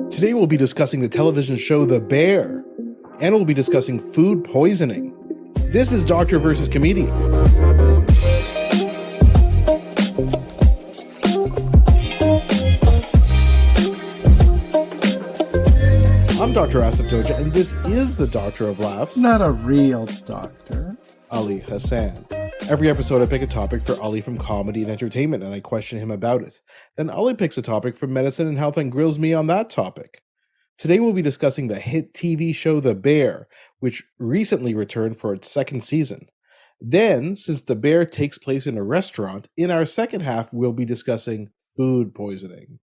Today we'll be discussing the television show The Bear, and we'll be discussing food poisoning. This is Doctor versus Comedian. I'm Dr. Asif and this is the Doctor of Laughs. Not a real doctor. Ali Hassan. Every episode I pick a topic for Ali from comedy and entertainment, and I question him about it. Then Ali picks a topic from medicine and health and grills me on that topic. Today we'll be discussing the hit TV show The Bear, which recently returned for its second season. Then, since The Bear takes place in a restaurant, in our second half we'll be discussing food poisoning.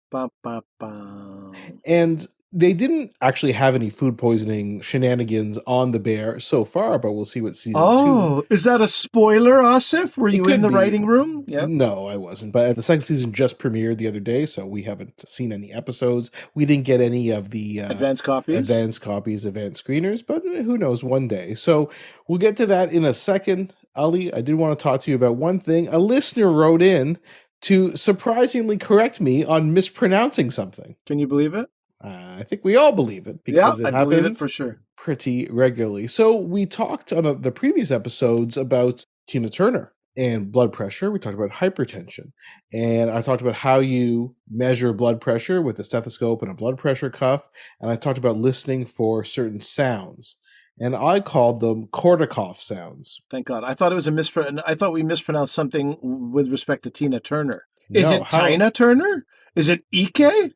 Ba, ba, ba. And they didn't actually have any food poisoning shenanigans on The Bear so far, but we'll see what season 2. Oh, is that a spoiler, Asif? Were you in the writing room? Yep. No, I wasn't. But the second season just premiered the other day, so we haven't seen any episodes. We didn't get any of the advanced copies, advanced screeners, but who knows, one day. So we'll get to that in a second. Ali, I did want to talk to you about one thing. A listener wrote in to surprisingly correct me on mispronouncing something. Can you believe it? I think we all believe it because it happens believe it for sure. Pretty regularly. So we talked on the previous episodes about Tina Turner and blood pressure. We talked about hypertension. And I talked about how you measure blood pressure with a stethoscope and a blood pressure cuff. And I talked about listening for certain sounds. And I called them Korsakoff sounds. Thank God. I thought it was I thought we mispronounced something with respect to Tina Turner. Is it Tina Turner? Is it Ike?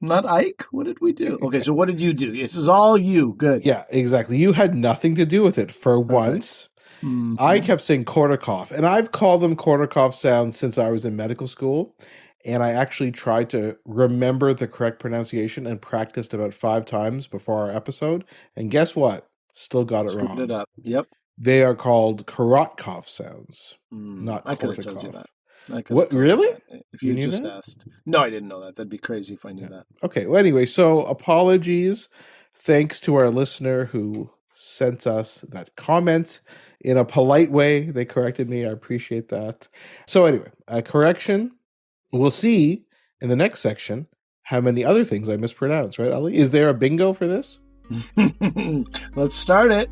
Not Ike? What did we do? Okay, so what did you do? This is all you. Good. Yeah, exactly. You had nothing to do with it for once. Mm-hmm. I kept saying Korsakoff, and I've called them Korsakoff sounds since I was in medical school, and I actually tried to remember the correct pronunciation and practiced about 5 times before our episode, and guess what? Still got it wrong. Screwed it up. Yep. They are called Korsakoff sounds, not I could have Korsakoff. told you that. What, really? If you just asked. No, I didn't know that. That'd be crazy if I knew that. Okay. Well, anyway, so apologies. Thanks to our listener who sent us that comment in a polite way. They corrected me. I appreciate that. So anyway, a correction. We'll see in the next section how many other things I mispronounced, right, Ali? Is there a bingo for this? Let's start it.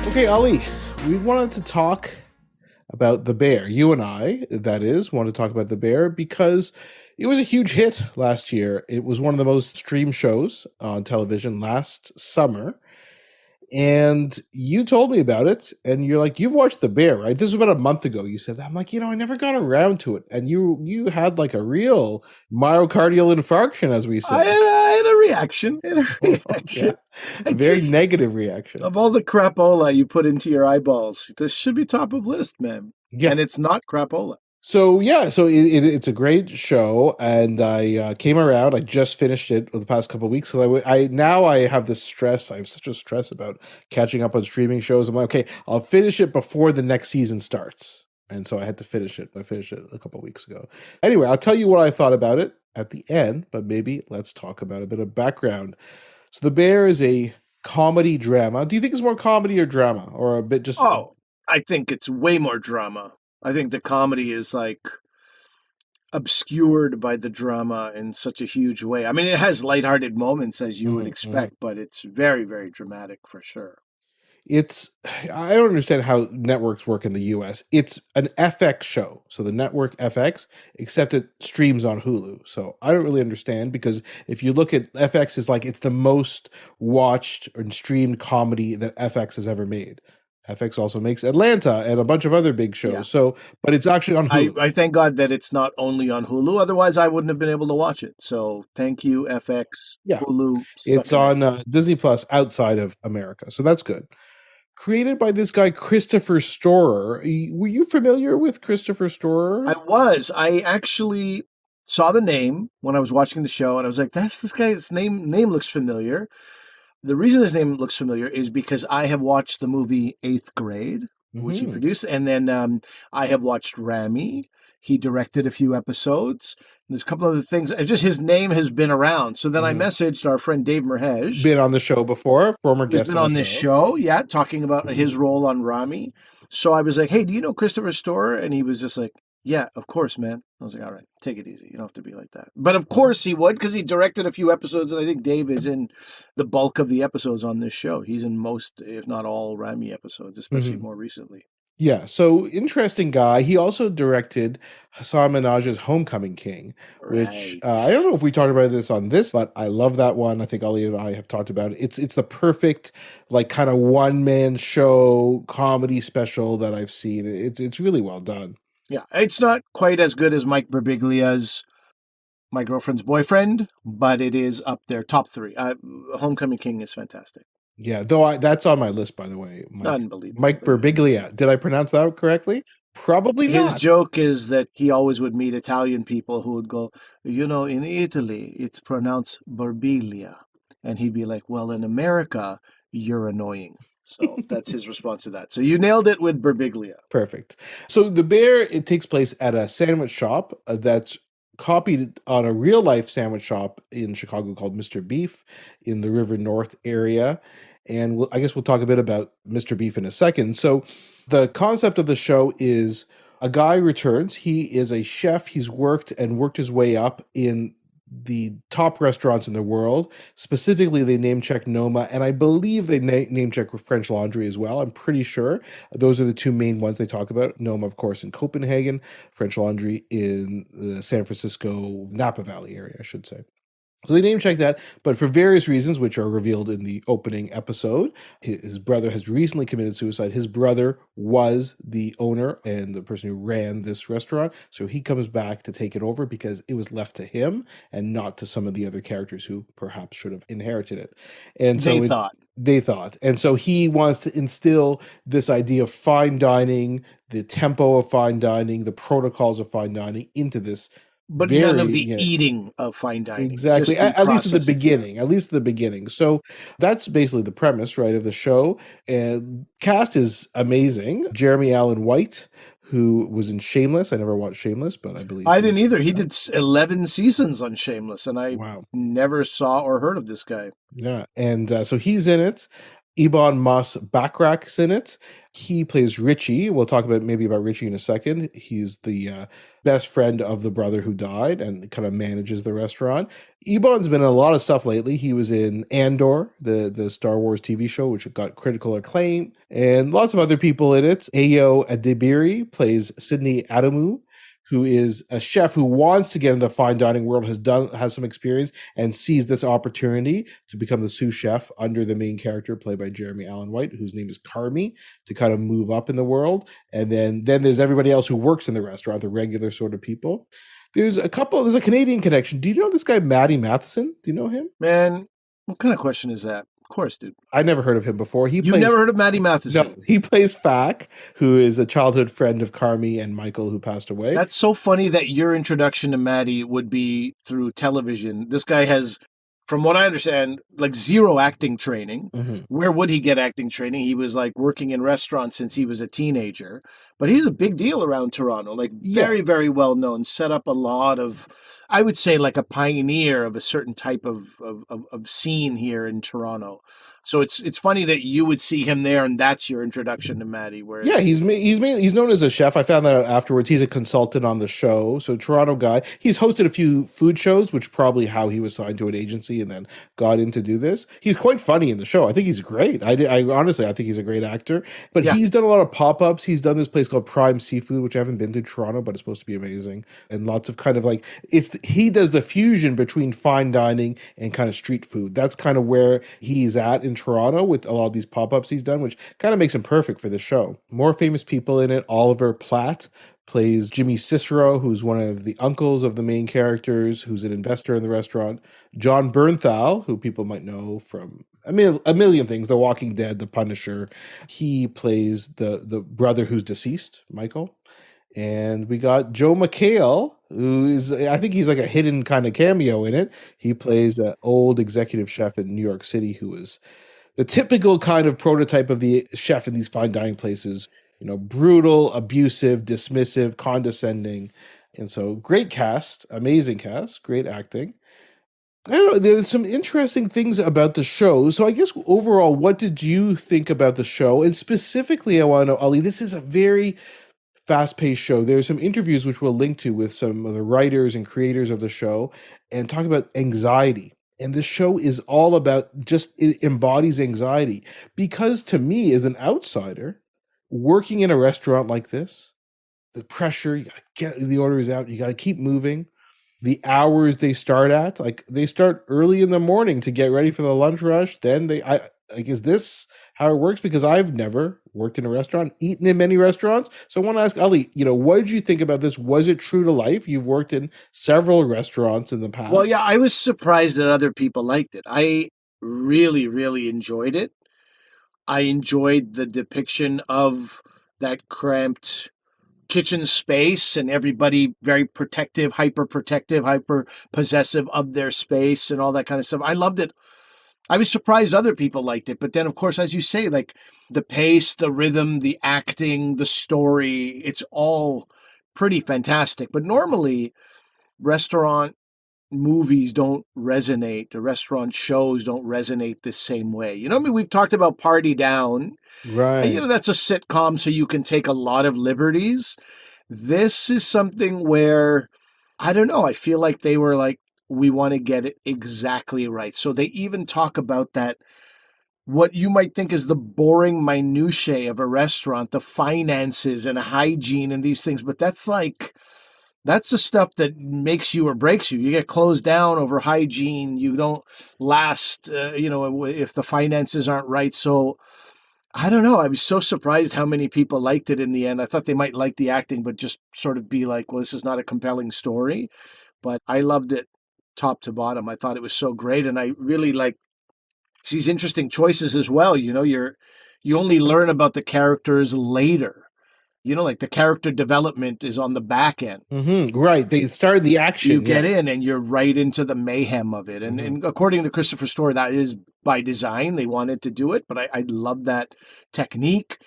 Okay, Ali, we wanted to talk about The Bear. You and I, that is, wanted to talk about The Bear because it was a huge hit last year. It was one of the most streamed shows on television last summer. And you told me about it, and you're like, you've watched The Bear, right? This was about a month ago. You said that. I'm like, I never got around to it. And you had like a real myocardial infarction, as we say. I had a reaction. Yeah. A very negative reaction. Of all the crapola you put into your eyeballs, this should be top of list, man. Yeah. And it's not crapola. So, it's a great show, and I came around. I just finished it the past couple of weeks. So I have this stress. I have such a stress about catching up on streaming shows. I'm like, okay, I'll finish it before the next season starts. And so I had to finish it. I finished it a couple of weeks ago. Anyway, I'll tell you what I thought about it at the end, but maybe let's talk about a bit of background. So The Bear is a comedy drama. Do you think it's more comedy or drama, or a bit just... Oh, I think it's way more drama. I think the comedy is like obscured by the drama in such a huge way. I mean, it has lighthearted moments as you would expect, but it's very, very dramatic for sure. I don't understand how networks work in the US. It's an FX show. So the network FX, except it streams on Hulu. So I don't really understand, because if you look at FX, is like, it's the most watched and streamed comedy that FX has ever made. FX also makes Atlanta and a bunch of other big shows. Yeah. So, but it's actually on Hulu. I thank God that it's not only on Hulu. Otherwise, I wouldn't have been able to watch it. So thank you, FX, Hulu. It's on Disney Plus outside of America. So that's good. Created by this guy, Christopher Storer. Were you familiar with Christopher Storer? I was. I actually saw the name when I was watching the show, and I was like, that's this guy's name. Name looks familiar. The reason his name looks familiar is because I have watched the movie 8th Grade. which he Hmm. produced. And then I have watched Rami. He directed a few episodes. There's a couple other things. Just his name has been around. So then I Hmm. messaged our friend Dave Merhej. Been on the show before, former He's guest been on the on this show. show, yeah, talking about his role on Rami. So I was like, hey, do you know Christopher Storer? And he was just like, yeah, of course, man. I was like, all right, take it easy. You don't have to be like that. But of course he would, because he directed a few episodes, and I think Dave is in the bulk of the episodes on this show. He's in most, if not all, Rami episodes, especially Hmm. more recently. Yeah, so interesting guy. He also directed Hassan Minaj's Homecoming King, which Right. I don't know if we talked about this on this, but I love that one. I think Ali and I have talked about it. It's the perfect like kind of one man show comedy special that I've seen. It's really well done. Yeah, it's not quite as good as Mike Birbiglia's My Girlfriend's Boyfriend, but it is up there, top three. Homecoming King is fantastic. Yeah, though that's on my list, by the way. Mike Unbelievable. Birbiglia. Did I pronounce that correctly? Probably His not. joke is that he always would meet Italian people who would go, in Italy, it's pronounced Barbilia. And he'd be like, well, in America, you're annoying. So that's his response to that. So you nailed it with Berbiglia. Perfect. So the bear, it takes place at a sandwich shop that's copied on a real life sandwich shop in Chicago called Mr. Beef in the River North area. And I guess we'll talk a bit about Mr. Beef in a second. So the concept of the show is a guy returns. He is a chef. He's worked his way up in the top restaurants in the world. Specifically, they name check Noma, and I believe they name check French Laundry as well. I'm pretty sure those are the two main ones they talk about. Noma, of course, in Copenhagen, French Laundry in the San Francisco Napa Valley area, I should say. So they name check that, but for various reasons, which are revealed in the opening episode, his brother has recently committed suicide. His brother was the owner and the person who ran this restaurant. So he comes back to take it over because it was left to him and not to some of the other characters who perhaps should have inherited it. And so they thought. And so he wants to instill this idea of fine dining, the tempo of fine dining, the protocols of fine dining into this. But none of the eating of fine dining. Exactly. Just At least at the beginning. Yeah. At least at the beginning. So that's basically the premise, right, of the show. And cast is amazing. Jeremy Allen White, who was in Shameless. I never watched Shameless, but I believe I didn't either. He did 11 seasons on Shameless, and I never saw or heard of this guy. Yeah, and so he's in it. Ebon Moss Backrack's in it. He plays Richie. We'll talk about Richie in a second. He's the best friend of the brother who died and kind of manages the restaurant. Ebon's been in a lot of stuff lately. He was in Andor, the Star Wars TV show, which got critical acclaim, and lots of other people in it. Ayo Adibiri plays Sydney Adamu, who is a chef who wants to get into the fine dining world, has some experience, and sees this opportunity to become the sous chef under the main character played by Jeremy Allen White, whose name is Carmi, to kind of move up in the world. And then there's everybody else who works in the restaurant, the regular sort of people. There's a Canadian connection. Do you know this guy, Matty Matheson? Do you know him? Man, what kind of question is that? Of course, dude. I never heard of him before. You never heard of Matty Matheson? No, he plays Fack, who is a childhood friend of Carmi and Michael, who passed away. That's so funny that your introduction to Matty would be through television. This guy has, from what I understand, like zero acting training. Mm-hmm. Where would he get acting training? He was like working in restaurants since he was a teenager. But he's a big deal around Toronto, like very, very well known. Set up a lot of, I would say, like a pioneer of a certain type of scene here in Toronto. So it's funny that you would see him there, and that's your introduction to Matty. Whereas he's known as a chef. I found that out afterwards. He's a consultant on the show. So Toronto guy. He's hosted a few food shows, which probably how he was signed to an agency and then got in to do this. He's quite funny in the show. I think he's great. I honestly think he's a great actor. But he's done a lot of pop-ups. He's done this place called Prime Seafood, which I haven't been to Toronto, but it's supposed to be amazing. And lots of kind of like he does the fusion between fine dining and kind of street food. That's kind of where he's at in Toronto with a lot of these pop-ups he's done, which kind of makes him perfect for the show. More famous people in it. Oliver Platt plays Jimmy Cicero, who's one of the uncles of the main characters, who's an investor in the restaurant. John Bernthal, who people might know from a million things, The Walking Dead, The Punisher. He plays the brother who's deceased, Michael. And we got Joe McHale, who is, I think he's like a hidden kind of cameo in it. He plays an old executive chef in New York City who is the typical kind of prototype of the chef in these fine dining places. brutal, abusive, dismissive, condescending. And so great cast, amazing cast, great acting. I don't know. There's some interesting things about the show. So I guess overall, what did you think about the show? And specifically, I want to know, Ali, this is a very fast-paced show. There's some interviews which we'll link to with some of the writers and creators of the show and talk about anxiety. And this show is all about just it embodies anxiety. Because to me, as an outsider, working in a restaurant like this, the pressure, you gotta get the orders out, you gotta keep moving. The hours they start at, like they start early in the morning to get ready for the lunch rush. Then is this how it works? Because I've never worked in a restaurant, eaten in many restaurants. So I want to ask Ali, what did you think about this? Was it true to life? You've worked in several restaurants in the past. Well, yeah, I was surprised that other people liked it. I really, really enjoyed it. I enjoyed the depiction of that cramped kitchen space and everybody very protective, hyper possessive of their space and all that kind of stuff. I loved it. I was surprised other people liked it. But then, of course, as you say, like the pace, the rhythm, the acting, the story, it's all pretty fantastic. But normally, restaurant movies don't resonate. The restaurant shows don't resonate the same way. I mean, we've talked about Party Down. Right. And, that's a sitcom, so you can take a lot of liberties. This is something where, I don't know, I feel like they were like, we want to get it exactly right. So they even talk about that, what you might think is the boring minutiae of a restaurant, the finances and hygiene and these things. But that's the stuff that makes you or breaks you. You get closed down over hygiene. You don't last, if the finances aren't right. So I don't know. I was so surprised how many people liked it in the end. I thought they might like the acting, but just sort of be like, well, this is not a compelling story. But I loved it top to bottom. I thought it was so great. And I really like these interesting choices as well. You only learn about the characters later. Like the character development is on the back end. Mm-hmm. Right. They started the action. You get in and you're right into the mayhem of it. And according to Christopher Story, that is by design. They wanted to do it, but I love that technique.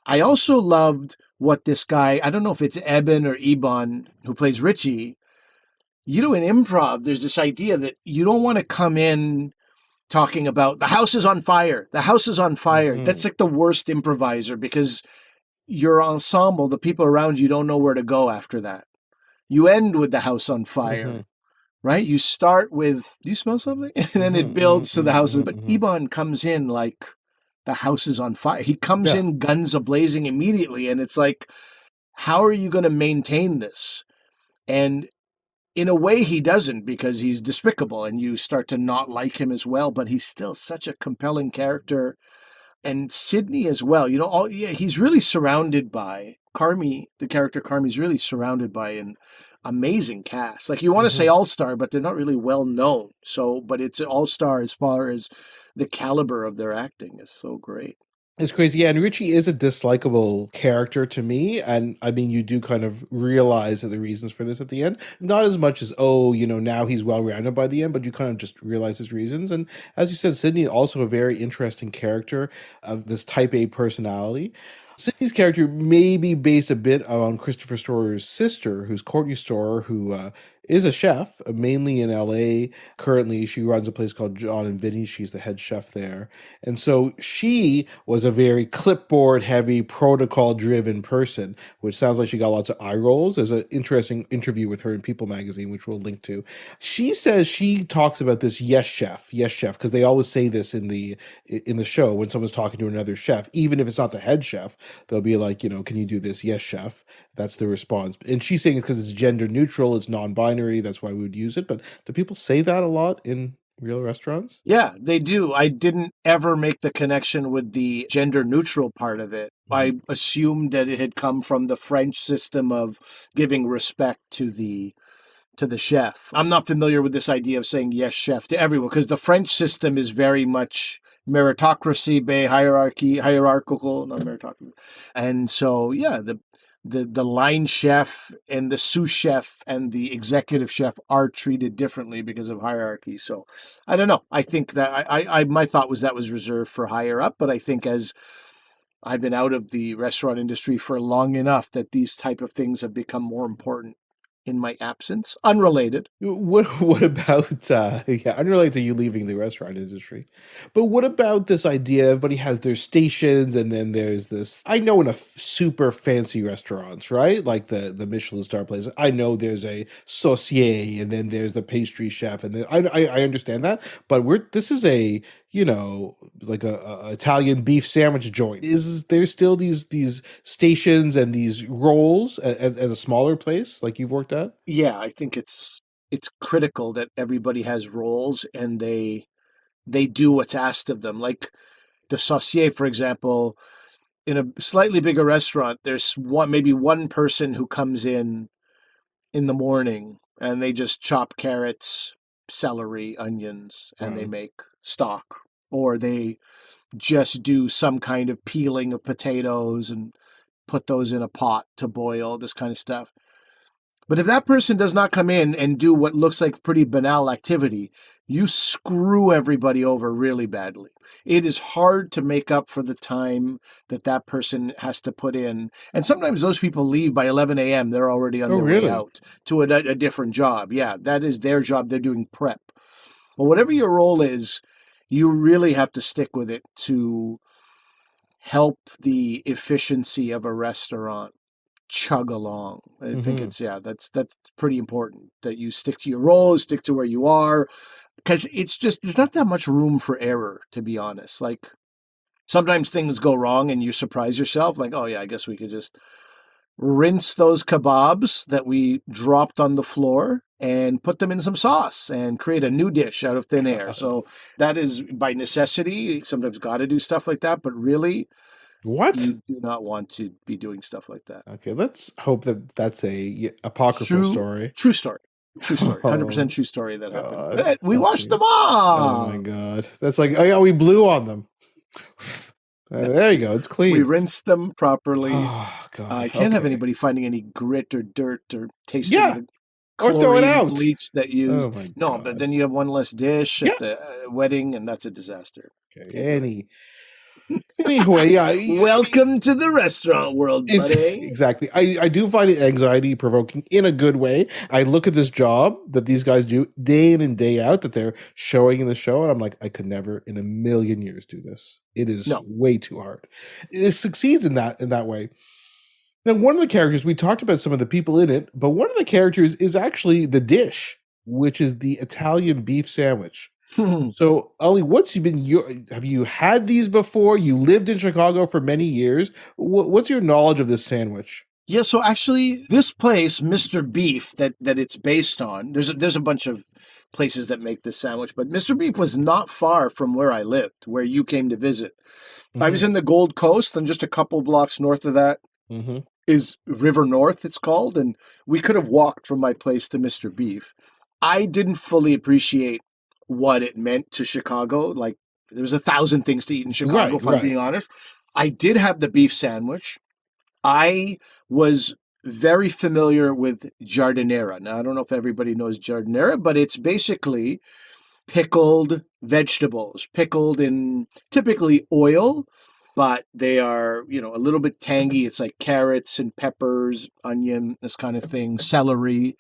I also loved what this guy, I don't know if it's Eben or Ebon, who plays Richie. In improv, there's this idea that you don't want to come in talking about the house is on fire. The house is on fire. Mm-hmm. That's like the worst improviser because your ensemble, the people around you, don't know where to go after that. You end with the house on fire, right? You start with, do you smell something? And then it builds to the house. But Ebon comes in like the house is on fire. He comes in guns a-blazing immediately. And it's like, how are you going to maintain this? And in a way, he doesn't because he's despicable and you start to not like him as well. But he's still such a compelling character. And Sydney as well, he's really surrounded by Carmi. The character Carmi is really surrounded by an amazing cast. Like you want to say all-star, but they're not really well known. So, but it's all-star as far as the caliber of their acting is so great. It's crazy. Yeah, and Richie is a dislikable character to me. And I mean, you do kind of realize that the reasons for this at the end. Not as much as, now he's well-rounded by the end, but you kind of just realize his reasons. And as you said, Sydney, also a very interesting character of this type A personality. Sydney's character may be based a bit on Christopher Story's sister, who's Courtney Storer, who is a chef, mainly in LA. Currently, she runs a place called John and Vinny. She's the head chef there. And so she was a very clipboard-heavy, protocol-driven person, which sounds like she got lots of eye rolls. There's an interesting interview with her in People magazine, which we'll link to. She says she talks about this yes chef, because they always say this in the show when someone's talking to another chef, even if it's not the head chef. They'll be like, can you do this? Yes, chef. That's the response. And she's saying it's because it's gender neutral, it's non-binary. That's why we would use it. But do people say that a lot in real restaurants? Yeah, they do. I didn't ever make the connection with the gender neutral part of it. I assumed that it had come from the French system of giving respect to the chef. I'm not familiar with this idea of saying yes, chef to everyone because the French system is very much meritocracy, hierarchical, not meritocracy. And so, yeah, the line chef and the sous chef and the executive chef are treated differently because of hierarchy. So I don't know. I think that my thought was that was reserved for higher up, but I think as I've been out of the restaurant industry for long enough that these type of things have become more important in my absence. Unrelated. What about yeah, unrelated to you leaving the restaurant industry, but what about this idea everybody has their stations, and then there's this, I know in a super fancy restaurants, right? Like the Michelin star place. I know there's a saucier, and then there's the pastry chef, and then I understand that, but this is a, like a Italian beef sandwich joint. Is there still these stations and these roles as a smaller place like you've worked at? Yeah, I think it's critical that everybody has roles and they do what's asked of them. Like the saucier, for example, in a slightly bigger restaurant, there's maybe one person who comes in the morning and they just chop carrots, celery, onions, and they Wow. make stock. Or they just do some kind of peeling of potatoes and put those in a pot to boil, this kind of stuff. But if that person does not come in and do what looks like pretty banal activity, you screw everybody over really badly. It is hard to make up for the time that that person has to put in. And sometimes those people leave by 11 a.m. They're already on Oh, their way really? out to a different job. Yeah, that is their job. They're doing prep. But whatever your role is, you really have to stick with it to help the efficiency of a restaurant chug along. I think Mhm. it's that's pretty important that you stick to your roles, stick to where you are, because it's just there's not that much room for error, to be honest. Like sometimes things go wrong and you surprise yourself, like, oh yeah, I guess we could just rinse those kebabs that we dropped on the floor and put them in some sauce and create a new dish out of thin air. God. So that is by necessity. Sometimes got to do stuff like that, but really, What? you do not want to be doing stuff like that. Okay, let's hope that that's a apocryphal True, story. true story. True story. 100% Oh, true story that happened. God. We watched Okay. them Oh my all. God. That's like, oh yeah, we blew on them. No, There you go. It's we clean. rinsed them properly. Oh I God. can't have Okay. anybody finding any grit or dirt or tasting Yeah. the Or throw it chlorine out. bleach that Oh used. my No, but God. then you have one less dish Yeah. at the wedding, and that's a disaster. Okay. Can't do it. Anyway, yeah. Welcome to the restaurant world, It's buddy. exactly. I do find it anxiety provoking in a good way. I look at this job that these guys do day in and day out that they're showing in the show, and I'm like, I could never in a million years do this. It is No. way too hard. It succeeds in that way. Now, one of the characters, we talked about some of the people in it, but one of the characters is actually the dish, which is the Italian beef sandwich. So, Ali, have you had these before? You lived in Chicago for many years. What's your knowledge of this sandwich? Yeah, so actually, this place, Mr. Beef, that it's based on, there's a bunch of places that make this sandwich, but Mr. Beef was not far from where I lived, where you came to visit. I was Mhm, in the Gold Coast, and just a couple blocks north of that mhm. is River North, it's called, and we could have walked from my place to Mr. Beef. I didn't fully appreciate what it meant to Chicago. Like, there was 1,000 things to eat in Chicago, Right, if I'm right. being honest. I did have the beef sandwich. I was very familiar with giardiniera. Now, I don't know if everybody knows giardiniera, but it's basically pickled vegetables, pickled in typically oil, but they are, a little bit tangy. It's like carrots and peppers, onion, this kind of thing, celery.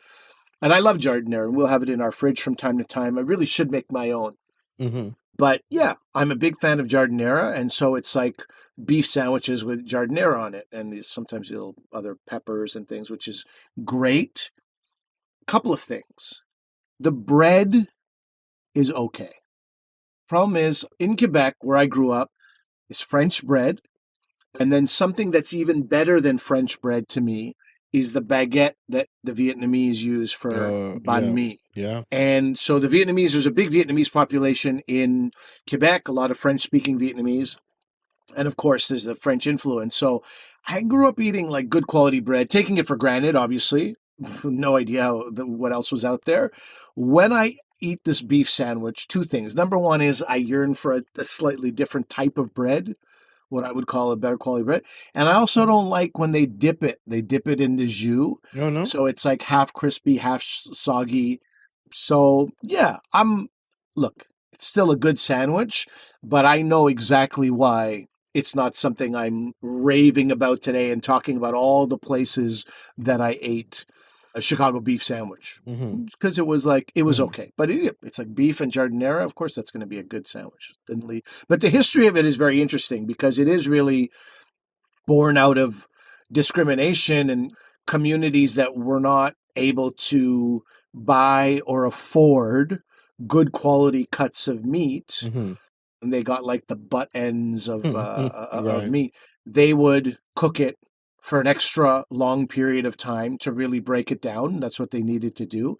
And I love giardiniera, and we'll have it in our fridge from time to time. I really should make my own. Mhm. But yeah, I'm a big fan of giardiniera, and so it's like beef sandwiches with giardiniera on it, and sometimes little other peppers and things, which is great. Couple of things. The bread is okay. Problem is, in Quebec, where I grew up, is French bread, and then something that's even better than French bread to me is the baguette that the Vietnamese use for Oh, banh yeah. mi. Yeah. And so the Vietnamese, there's a big Vietnamese population in Quebec, a lot of French speaking Vietnamese. And of course, there's the French influence. So I grew up eating like good quality bread, taking it for granted, obviously. No idea what else was out there. When I eat this beef sandwich, two things. Number one is I yearn for a slightly different type of bread, what I would call a better quality bread. And I also don't like when they dip it. They dip it in the jus. Oh, no? So it's like half crispy, half soggy. So yeah, look, it's still a good sandwich, but I know exactly why it's not something I'm raving about today and talking about all the places that I ate a Chicago beef sandwich. Because it was like, it was okay. But it's like beef and jardinera. Of course, that's going to be a good sandwich. But the history of it is very interesting because it is really born out of discrimination and communities that were not able to buy or afford good quality cuts of meat, and they got like the butt ends of Right. meat. They would cook it for an extra long period of time to really break it down. That's what they needed to do,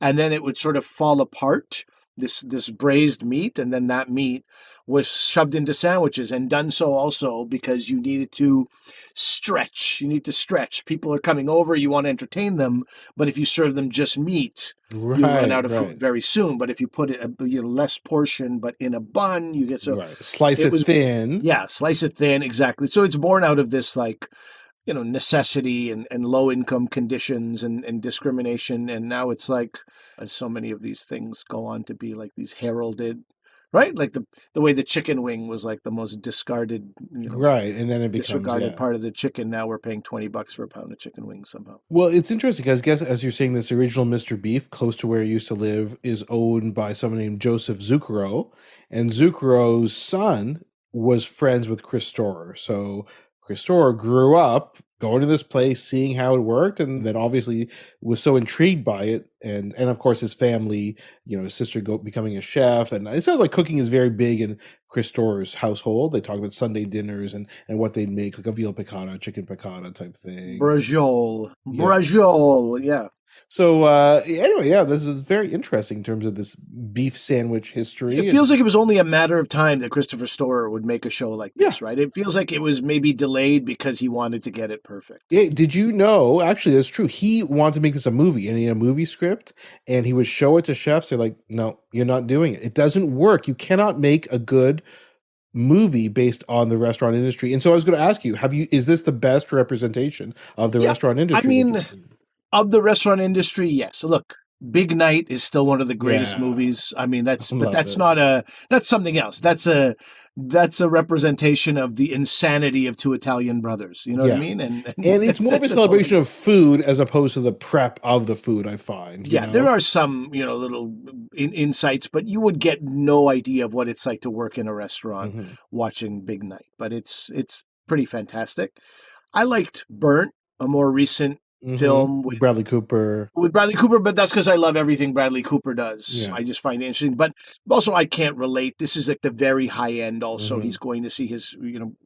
and then it would sort of fall apart. This braised meat, and then that meat was shoved into sandwiches, and done so also because you needed to stretch. You need to stretch. People are coming over. You want to entertain them, but if you serve them just meat, you'll run Right, out of food right, very soon. But if you put it less portion, but in a bun, you get so right. Slice it it was thin. yeah, slice it thin exactly. So it's born out of this like necessity and low income conditions and discrimination, and now it's like as so many of these things go on to be like these heralded, right? Like the way the chicken wing was like the most discarded, Right, and then it becomes, disregarded yeah. part of the chicken. Now we're paying $20 for a pound of chicken wings somehow. Well, it's interesting because I guess as you're saying, this original Mr. Beef, close to where he used to live, is owned by someone named Joseph Zucchero, and Zucchero's son was friends with Chris Storer. So Chris Storer grew up going to this place, seeing how it worked, and then obviously was so intrigued by it, and of course his family, his sister becoming a chef, and it sounds like cooking is very big in Chris Storer's household. They talk about Sunday dinners and what they'd make, like a veal piccata, chicken piccata type thing. Yeah. Brajol, yeah. So anyway, yeah, this is very interesting in terms of this beef sandwich history. It feels like it was only a matter of time that Christopher Storer would make a show like Yeah. this, right? It feels like it was maybe delayed because he wanted to get it perfect. Did you know? Actually, that's true. He wanted to make this a movie, and he had a movie script, and he would show it to chefs. They're like, "No, you're not doing it. It doesn't work. You cannot make a good movie based on the restaurant industry." And so I was going to ask you, is this the best representation of the restaurant I industry? mean, of the restaurant industry, yes. Look, Big Night is still one of the greatest movies. I mean, that's something else. That's a representation of the insanity of two Italian brothers. You know what I mean? And it's more of a celebration of food as opposed to the prep of the food, I find. Yeah, there are some, little insights, but you would get no idea of what it's like to work in a restaurant watching Big Night. But it's pretty fantastic. I liked Burnt, a more recent film with Bradley Cooper. But that's because I love everything Bradley Cooper does. Yeah. I just find it interesting. But also, I can't relate. This is like the very high end. Also, he's going to see his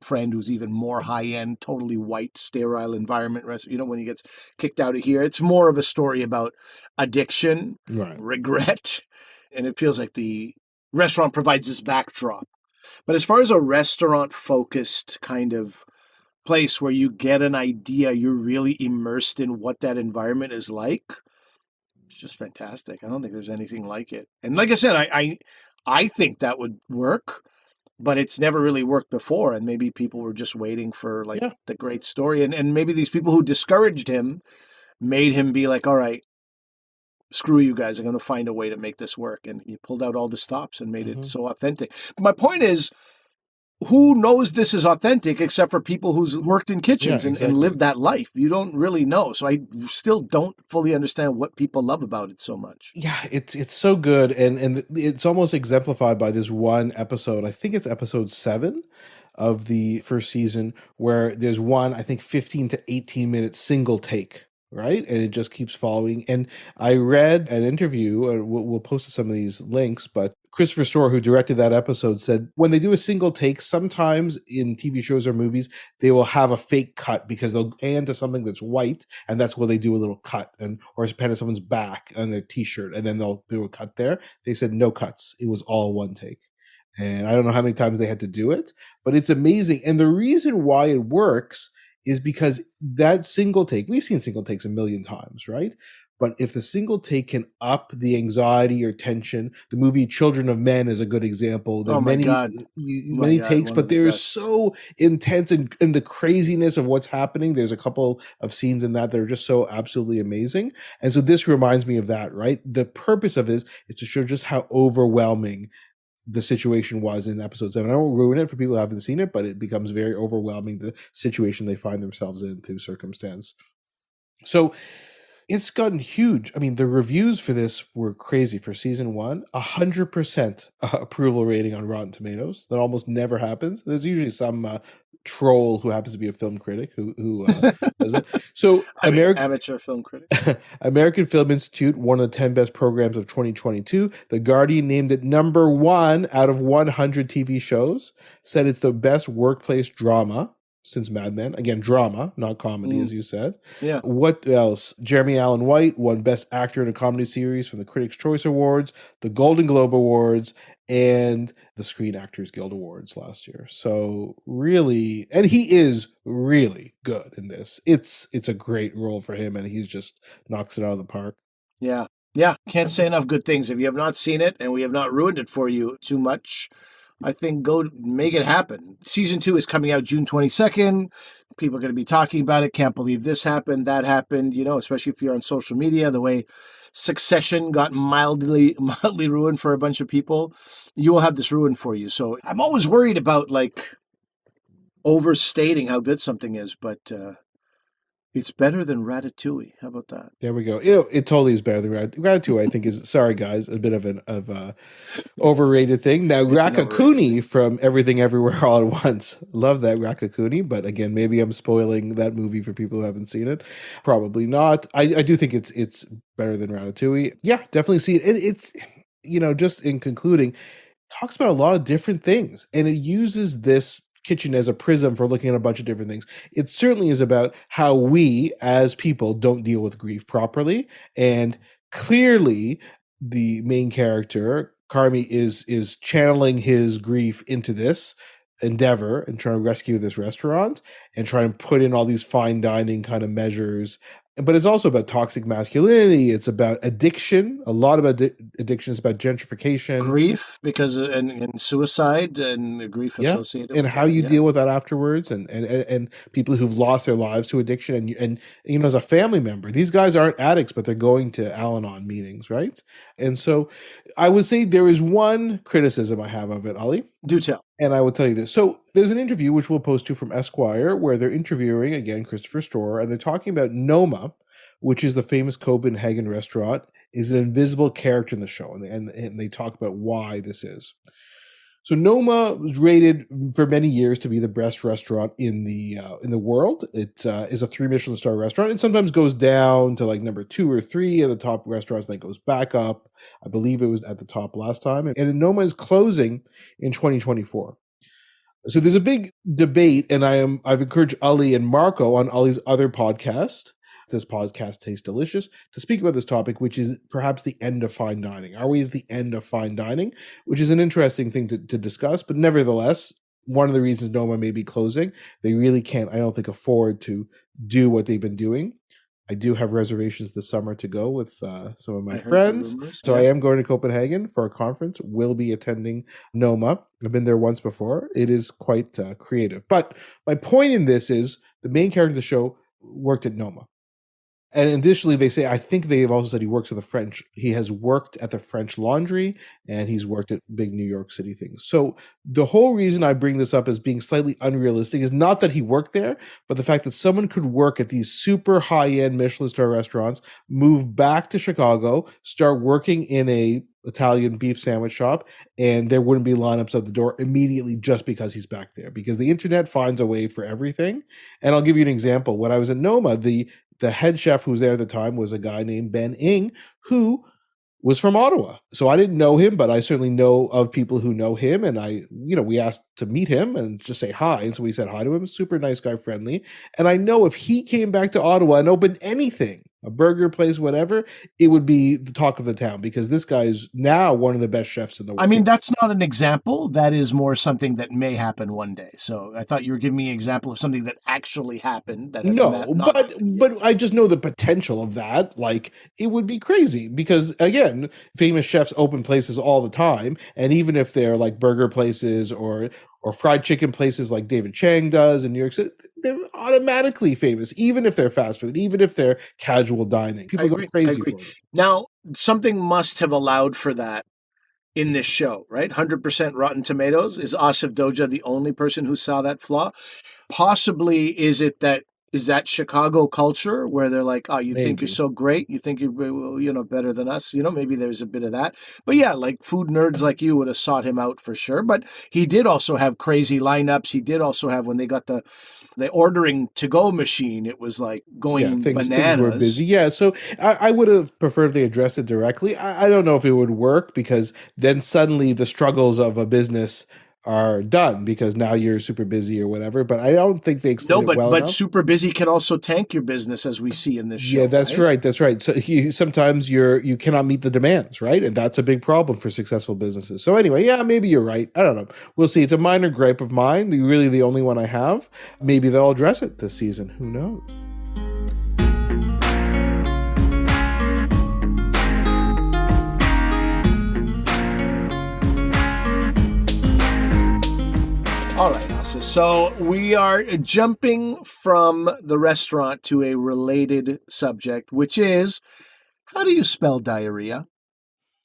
friend who's even more high end, totally white, sterile environment. When he gets kicked out of here, it's more of a story about addiction, regret, and it feels like the restaurant provides this backdrop. But as far as a restaurant focused kind of place where you get an idea, you're really immersed in what that environment is like, it's just fantastic. I don't think there's anything like it. And like I said, I think that would work, but it's never really worked before. And maybe people were just waiting for the great story. And maybe these people who discouraged him made him be like, all right, screw you guys, I'm going to find a way to make this work. And he pulled out all the stops and made it so authentic. My point is, who knows this is authentic except for people who's worked in kitchens and lived that life? You don't really know. So I still don't fully understand what people love about it so much. Yeah, it's so good. And it's almost exemplified by this one episode. I think it's episode 7 of the first season, where there's one, I think, 15 to 18 minute single take. Right. And it just keeps following. And I read an interview, we'll post some of these links, but Christopher Storer, who directed that episode, said when they do a single take, sometimes in TV shows or movies, they will have a fake cut because they'll pan to something that's white, and that's where they do a little cut, or pan to someone's back on their t-shirt, and then they'll do a cut there. They said no cuts. It was all one take. And I don't know how many times they had to do it, but it's amazing. And the reason why it works is because that single take, we've seen single takes a million times, right? But if the single take can up the anxiety or tension, the movie Children of Men is a good example. There are many takes, but they're so intense in the craziness of what's happening. There's a couple of scenes in that are just so absolutely amazing. And so this reminds me of that, right? The purpose of this is to show just how overwhelming the situation was in episode 7. I won't ruin it for people who haven't seen it, but it becomes very overwhelming, the situation they find themselves in through circumstance. So it's gotten huge. I mean, the reviews for this were crazy for season 1. 100% approval rating on Rotten Tomatoes. That almost never happens. There's usually some troll who happens to be a film critic who does it. So amateur film critic. American Film Institute, one of the 10 best programs of 2022. The Guardian named it number 1 out of 100 TV shows. Said it's the best workplace drama since Mad Men. Again, drama, not comedy, as you said. Yeah. What else? Jeremy Allen White won Best Actor in a Comedy Series from the Critics' Choice Awards, the Golden Globe Awards, and the Screen Actors Guild Awards last year. So really, and he is really good in this. It's a great role for him, and he's just knocks it out of the park. Yeah. Yeah. Can't say enough good things. If you have not seen it and we have not ruined it for you too much, I think go make it happen. Season 2 is coming out June 22nd. People are going to be talking about it. Can't believe this happened, that happened, especially if you're on social media, the way Succession got mildly ruined for a bunch of people. You will have this ruined for you. So I'm always worried about overstating how good something is, but it's better than Ratatouille. How about that? There we go. It totally is better than Ratatouille. I think is, sorry guys, a bit of a overrated thing. Now Raccacoonie from Everything Everywhere All at Once. Love that Raccacoonie, but again, maybe I'm spoiling that movie for people who haven't seen it. Probably not. I do think it's better than Ratatouille. Yeah, definitely see it. It's just in concluding, talks about a lot of different things, and it uses this kitchen as a prism for looking at a bunch of different things. It certainly is about how we as people don't deal with grief properly, and clearly the main character Carmi is channeling his grief into this endeavor and trying to rescue this restaurant and try and put in all these fine dining kind of measures. But it's also about toxic masculinity. It's about addiction. A lot about addiction. It's about gentrification, grief, because and suicide and grief associated, and how you deal with that afterwards, and people who've lost their lives to addiction, and as a family member, these guys aren't addicts, but they're going to Al-Anon meetings, right? And so, I would say there is one criticism I have of it, Ali. Do tell. And I will tell you this. So there's an interview, which we'll post to, from Esquire, where they're interviewing, again, Christopher Storer, and they're talking about Noma, which is the famous Copenhagen restaurant, is an invisible character in the show. And they talk about why this is. So Noma was rated for many years to be the best restaurant in the world. It is a 3 Michelin star restaurant. It sometimes goes down to like number 2 or 3 of the top restaurants, then goes back up. I believe it was at the top last time. And Noma is closing in 2024. So there's a big debate, and I've encouraged Ali and Marco on Ali's other podcast, This Podcast Tastes Delicious, to speak about this topic, which is perhaps the end of fine dining. Are we at the end of fine dining? Which is an interesting thing to discuss, but nevertheless, one of the reasons Noma may be closing, they really can't, I don't think, afford to do what they've been doing. I do have reservations this summer to go with some of my friends. So I am going to Copenhagen for a conference. Will be attending Noma. I've been there once before. It is quite creative. But my point in this is the main character of the show worked at Noma. And additionally, they say, I think they've also said he has worked at the French Laundry, and he's worked at big New York City things. So the whole reason I bring this up as being slightly unrealistic is not that he worked there, but the fact that someone could work at these super high-end Michelin star restaurants, move back to Chicago, start working in a Italian beef sandwich shop, and there wouldn't be lineups at the door immediately just because he's back there, because the internet finds a way for everything. And I'll give you an example. When I was at Noma, the head chef who was there at the time was a guy named Ben Ing, who was from Ottawa. So I didn't know him, but I certainly know of people who know him. And we asked to meet him and just say hi. And so we said hi to him. Super nice guy, friendly. And I know if he came back to Ottawa and opened anything, a burger place, whatever, it would be the talk of the town, because this guy is now one of the best chefs in the world. I mean, that's not an example. That is more something that may happen one day. So I thought you were giving me an example of something that actually happened. That but I just know the potential of that. Like, it would be crazy, because again, famous chefs open places all the time, and even if they're like burger places or fried chicken places like David Chang does in New York City, they're automatically famous, even if they're fast food, even if they're casual dining. People go crazy for it. Now, something must have allowed for that in this show, right? 100% Rotten Tomatoes. Is Asif Doja the only person who saw that flaw? Possibly, is that Chicago culture where they're like, oh, you think you're Maybe. so great, you think you're better than us, maybe there's a bit of that. But yeah, like food nerds like you would have sought him out for sure. But he did also have crazy lineups. He did also have, when they got the ordering to go machine, it was like Yeah, going things were bananas. busy. Yeah, so I would have preferred if they addressed it directly. I don't know if it would work because then suddenly the struggles of a business are done because now you're super busy or whatever. But I don't think they explain No, it well but enough. super busy can also tank your business, as we see in this Yeah, show, that's right? right. That's right. So sometimes you cannot meet the demands, right? And that's a big problem for successful businesses. So anyway, yeah, maybe you're right. I don't know. We'll see. It's a minor gripe of mine. Really the only one I have. Maybe they'll address it this season. Who knows? All right, Elsa. So we are jumping from the restaurant to a related subject, which is, how do you spell diarrhea?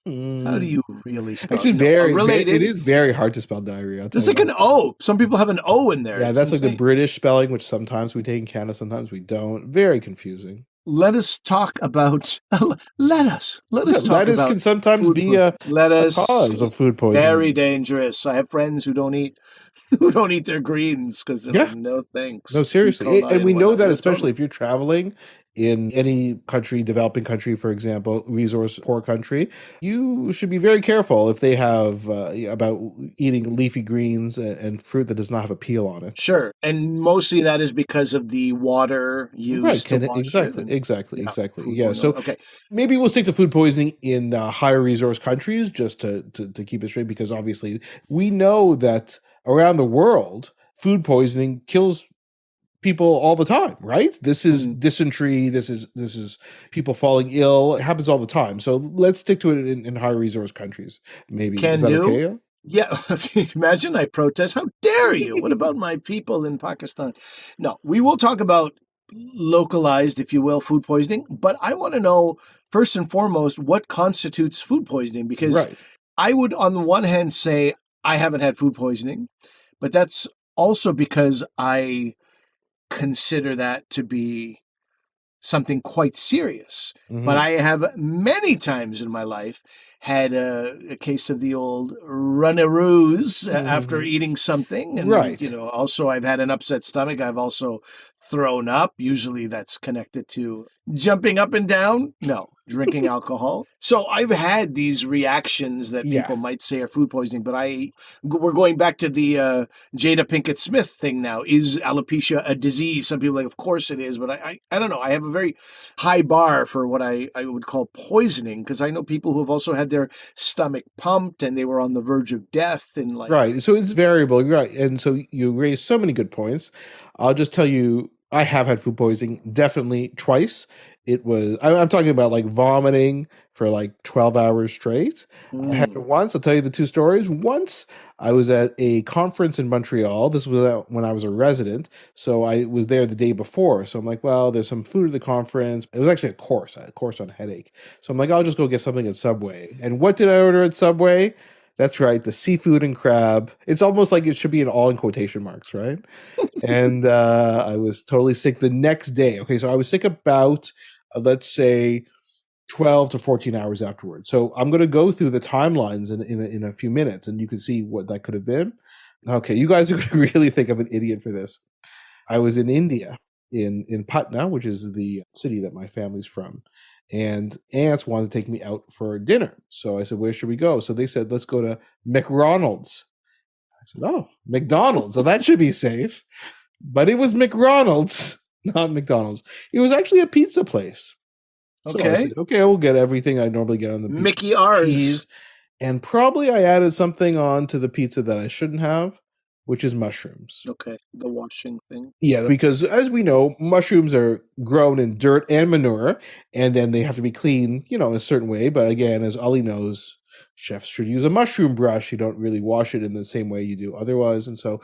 How do you really spell it? Actually, No, it related. is very hard to spell diarrhea. I'll tell There's you like that. an O. Some people have an O in there. Yeah, It's that's like the insane. British spelling, which sometimes we take in Canada, sometimes we don't. Very confusing. Let us talk about. Let us Yeah, talk lettuce about can sometimes food. be a Lettuce cause of is food very poisoning. dangerous. I have friends who don't eat their greens because they're like, Yeah, no no, thanks, E. seriously. coli And and we know whatnot. that Yeah, especially totally. if you're traveling in any country, developing country, for example, resource poor country, you should be very careful if they have about eating leafy greens and fruit that does not have a peel on it. Sure. And mostly that is because of the water Right. used to Can it, wash it. exactly. And Exactly. yeah, Exactly. Yeah. foodborne illness. So Okay. maybe we'll stick to food poisoning in higher resource countries just to keep it straight, because obviously we know that around the world, food poisoning kills people all the time, right? This is Mm. dysentery. This is people falling ill. It happens all the time. So let's stick to it in high resource countries. Maybe is Can that do. okay? Yeah. Imagine I protest. How dare you? What about my people in Pakistan? No, we will talk about localized, if you will, food poisoning. But I want to know, first and foremost, what constitutes food poisoning? Because Right. I would, on the one hand, say I haven't had food poisoning, but that's also because I consider that to be something quite serious. But Hmm. I have many times in my life had a case of the old runnaroos after Hmm. eating something. And, Right. also I've had an upset stomach. I've also thrown up. Usually that's connected to jumping up and down. No, drinking alcohol. So I've had these reactions that Yeah. people might say are food poisoning, but we're going back to the Jada Pinkett Smith thing now. Is alopecia a disease? Some people are like, of course it is, but I don't know. I have a very high bar for what I would call poisoning, because I know people who have also had their stomach pumped and they were on the verge of death, and like, Right. So it's variable. You're right. And so you raised so many good points. I'll just tell you, I have had food poisoning definitely twice. I'm talking about like vomiting for like 12 hours straight. I had it mm, once. I'll tell you the two stories. Once I was at a conference in Montreal. This was when I was a resident. So I was there the day before. So I'm like, well, there's some food at the conference. It was actually a course on headache. So I'm like, I'll just go get something at Subway. And what did I order at Subway? That's right, the seafood and crab. It's almost like it should be in all in quotation marks, right? And I was totally sick the next day. Okay, so I was sick about, let's say, 12 to 14 hours afterwards. So I'm going to go through the timelines in a few minutes, and you can see what that could have been. Okay, you guys are going to really think I'm an idiot for this. I was in India, in Patna, which is the city that my family's from, and aunts wanted to take me out for dinner. So I said, "Where should we go?" So they said, "Let's go to McDonald's." I said, "Oh, McDonald's. So that should be safe." But it was McDonald's, not McDonald's. It was actually a pizza place. So I okay, said, "Okay, I will get everything I normally get on the pizza: Mickey R's. cheese, and probably I added something on to the pizza that I shouldn't have, which is mushrooms." Okay, the washing thing. Yeah, because as we know, mushrooms are grown in dirt and manure, and then they have to be cleaned, in a certain way. But again, as Ali knows, chefs should use a mushroom brush. You don't really wash it in the same way you do otherwise. And so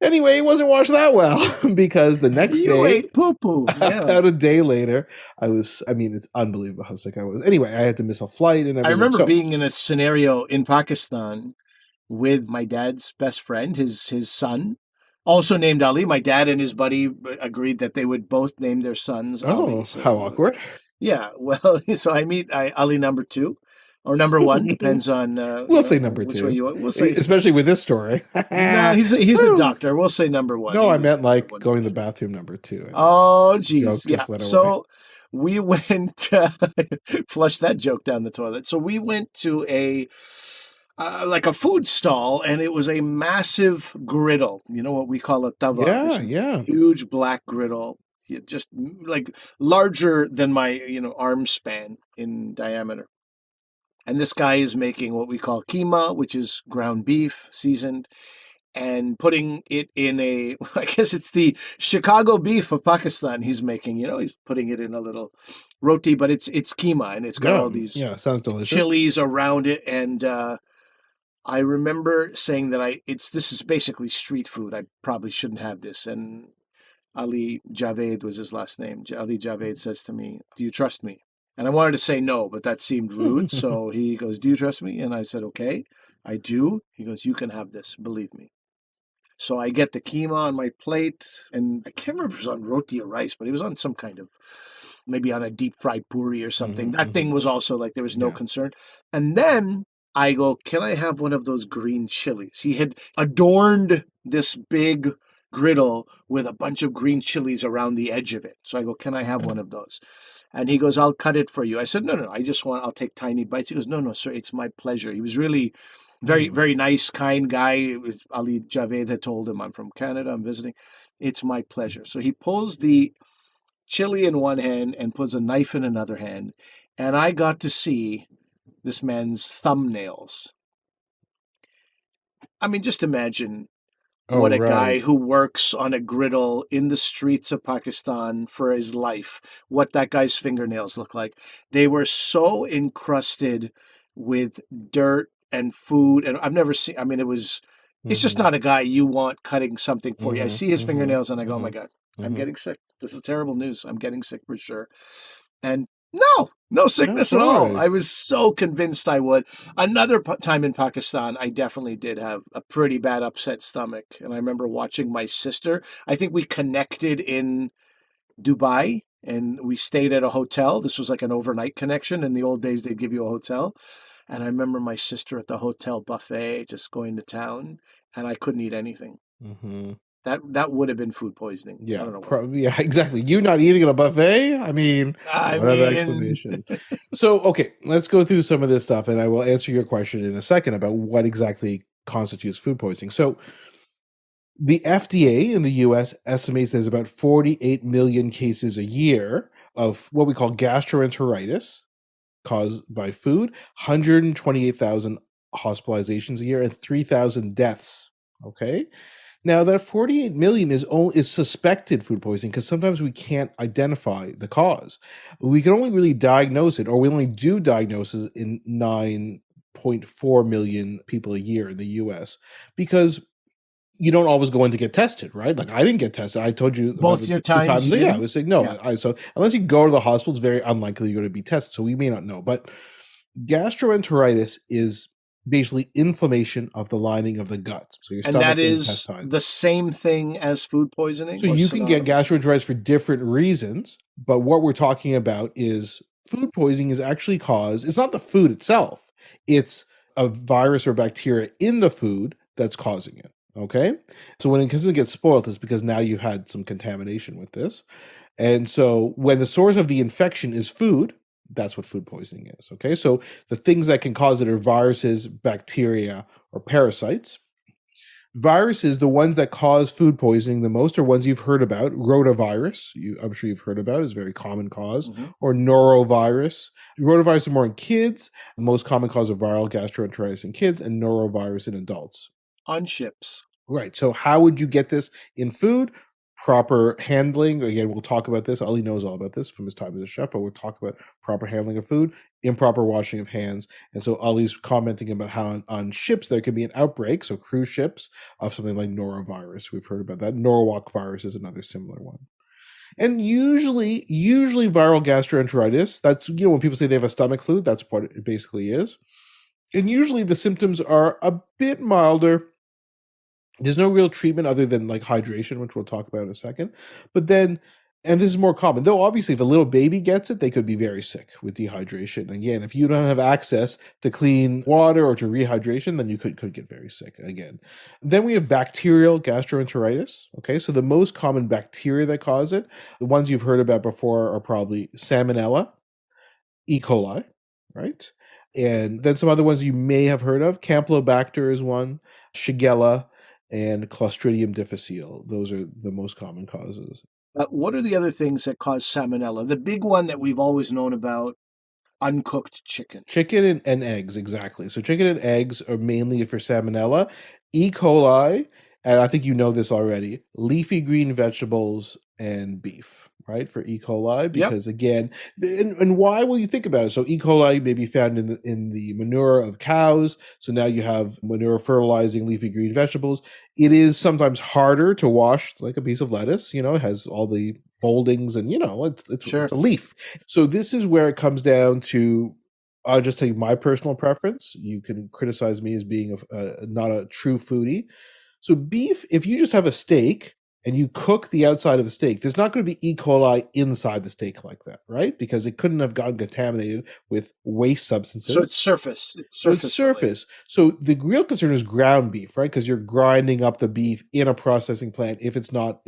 Anyway, it wasn't washed that well because the next You day, ate poo-poo. Yeah. about a day later, it's unbelievable how sick I was. Anyway, I had to miss a flight and I everything. remember So, being in a scenario in Pakistan with my dad's best friend, his son, also named Ali. My dad and his buddy agreed that they would both name their sons Ali. how So awkward. yeah, well, so I meet Ali number two or number one, depends on We'll say number which way two, you want. We'll say especially with this story. no. He's a Woo. doctor. We'll say number one. No, He I was meant number like one. going to the bathroom number two. And Oh, the geez. joke Yeah. just went away. So we went, flush that joke down the toilet. So we went to like a food stall, and it was a massive griddle. You know what we call a tava, Yeah, this yeah. huge black griddle, just like larger than my, arm span in diameter. And this guy is making what we call keema, which is ground beef seasoned, and putting it in I guess it's the Chicago beef of Pakistan he's making. He's putting it in a little roti, but it's keema, and it's got all these sounds delicious. chilies around it. And I remember saying that this is basically street food. I probably shouldn't have this. And Ali Javed was his last name. Ali Javed says to me, "Do you trust me?" And I wanted to say no, but that seemed rude. So he goes, "Do you trust me?" And I said, "Okay, I do." He goes, "You can have this, believe me." So I get the keema on my plate, and I can't remember if it was on roti or rice, but it was on some kind of, maybe on a deep fried puri or something. That thing was also like, there was no concern. And then I go, "Can I have one of those green chilies?" He had adorned this big griddle with a bunch of green chilies around the edge of it. So I go, "Can I have one of those?" And he goes, "I'll cut it for you." I said, "No, I'll take tiny bites." He goes, "No, sir, it's my pleasure." He was really very, very nice, kind guy. It was Ali Javed had told him, "I'm from Canada, I'm visiting. It's my pleasure." So he pulls the chili in one hand and puts a knife in another hand. And I got to see this man's thumbnails. I mean, just imagine what a guy who works on a griddle in the streets of Pakistan for his life, what that guy's fingernails look like. They were so encrusted with dirt and food. And I've never seen, it's just not a guy you want cutting something for you. I see his fingernails and I go, "Oh my God, I'm getting sick. This is terrible news. I'm getting sick for sure." And no sickness at all. I was so convinced I would. Another time in Pakistan, I definitely did have a pretty bad upset stomach. And I remember watching my sister. I think we connected in Dubai and we stayed at a hotel. This was like an overnight connection. In the old days, they'd give you a hotel. And I remember my sister at the hotel buffet just going to town, and I couldn't eat anything. That would have been food poisoning. Yeah, I don't know. yeah, exactly. You not eating at a buffet? I mean, what explanation? So, okay, let's go through some of this stuff, and I will answer your question in a second about what exactly constitutes food poisoning. So, the FDA in the U.S. estimates there's about 48 million cases a year of what we call gastroenteritis caused by food, 128,000 hospitalizations a year, and 3,000 deaths. Okay. Now that 48 million is suspected food poisoning because sometimes we can't identify the cause. We can only really diagnose it, or we only do diagnoses in 9.4 million people a year in the US because you don't always go in to get tested, right? Like I didn't get tested. I told you both your times. Yeah, I was saying no. Yeah. So unless you go to the hospital, it's very unlikely you're going to be tested. So we may not know. But gastroenteritis is basically inflammation of the lining of the gut. So your stomach and that is intestines. the same thing as food poisoning? So you can get gastroenteritis for different reasons, but what we're talking about is food poisoning is actually caused, it's not the food itself, it's a virus or bacteria in the food that's causing it. Okay? So when it gets spoiled, it's because now you had some contamination with this. And so when the source of the infection is food, that's what food poisoning is. Okay, so the things that can cause it are viruses, bacteria, or parasites. Viruses, the ones that cause food poisoning the most, are ones you've heard about. Rotavirus, I'm sure you've heard about, is a very common cause, or norovirus. Rotavirus are more in kids. The most common cause of viral gastroenteritis in kids, and norovirus in adults. On ships. Right. So how would you get this in food? proper handling. Again, we'll talk about this. Ali knows all about this from his time as a chef, but we'll talk about proper handling of food, improper washing of hands. And so Ali's commenting about how on ships there could be an outbreak, so cruise ships, of something like norovirus. We've heard about that. Norwalk virus is another similar one. And usually viral gastroenteritis, that's, when people say they have a stomach flu, that's what it basically is. And usually the symptoms are a bit milder. There's no real treatment other than like hydration, which we'll talk about in a second. But then, and this is more common, though obviously if a little baby gets it, they could be very sick with dehydration. Again, if you don't have access to clean water or to rehydration, then you could get very sick again. Then we have bacterial gastroenteritis. Okay, so the most common bacteria that cause it, the ones you've heard about before are probably Salmonella, E. coli, right? And then some other ones you may have heard of. Campylobacter is one, Shigella, and Clostridium difficile. Those are the most common causes. What are the other things that cause salmonella? The big one that we've always known about, uncooked chicken. Chicken and eggs, exactly. So chicken and eggs are mainly for salmonella. E. coli, and I think you know this already, leafy green vegetables and beef, right, for E. coli, because again, and why will you think about it? So E. coli may be found in the manure of cows. So now you have manure fertilizing leafy green vegetables. It is sometimes harder to wash like a piece of lettuce. It has all the foldings and it's a leaf. So this is where it comes down to. I'll just tell you my personal preference. You can criticize me as being not a true foodie. So beef, if you just have a steak and you cook the outside of the steak, there's not going to be E. coli inside the steak like that, right? Because it couldn't have gotten contaminated with waste substances. So it's surface. It's surface. So the real concern is ground beef, right? Because you're grinding up the beef in a processing plant. If it's not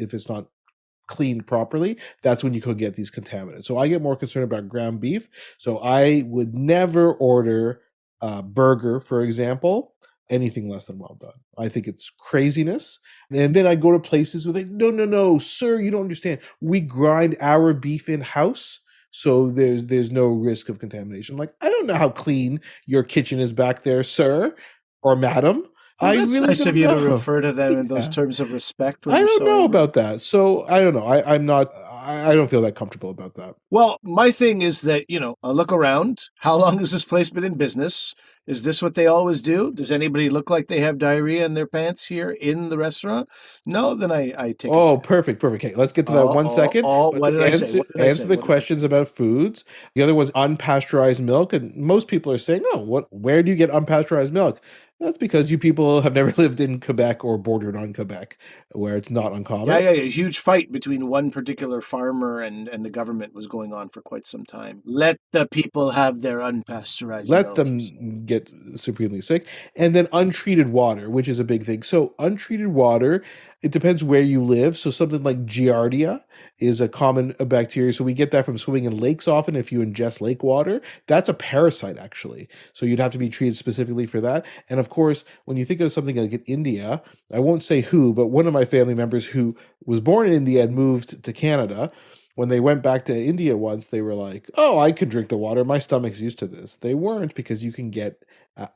cleaned properly, that's when you could get these contaminants. So I get more concerned about ground beef. So I would never order a burger, for example, anything less than well done. I think it's craziness. And then I go to places where they, no, sir, you don't understand. We grind our beef in-house. So there's no risk of contamination. Like, I don't know how clean your kitchen is back there, sir or madam. Well, that's really nice of you to refer to them in those terms of respect. I don't know about that. So I don't know. I don't feel that comfortable about that. Well, my thing is that, I look around. How long has this place been in business? Is this what they always do? Does anybody look like they have diarrhea in their pants here in the restaurant? No, then I take it. Oh, perfect. Okay, let's get to that 1 second. What did I say? Answer the questions about foods. The other was unpasteurized milk. And most people are saying, where do you get unpasteurized milk? That's because you people have never lived in Quebec or bordered on Quebec, where it's not uncommon. Yeah. A huge fight between one particular farmer and the government was going on for quite some time. Let the people have their unpasteurized milk. Let them get supremely sick. And then untreated water, which is a big thing. So untreated water, it depends where you live. So something like Giardia is a common bacteria. So we get that from swimming in lakes often. If you ingest lake water, that's a parasite actually. So you'd have to be treated specifically for that. And of course, when you think of something like in India, I won't say who, but one of my family members who was born in India and moved to Canada, when they went back to India once, they were like, oh, I can drink the water. My stomach's used to this. They weren't, because you can get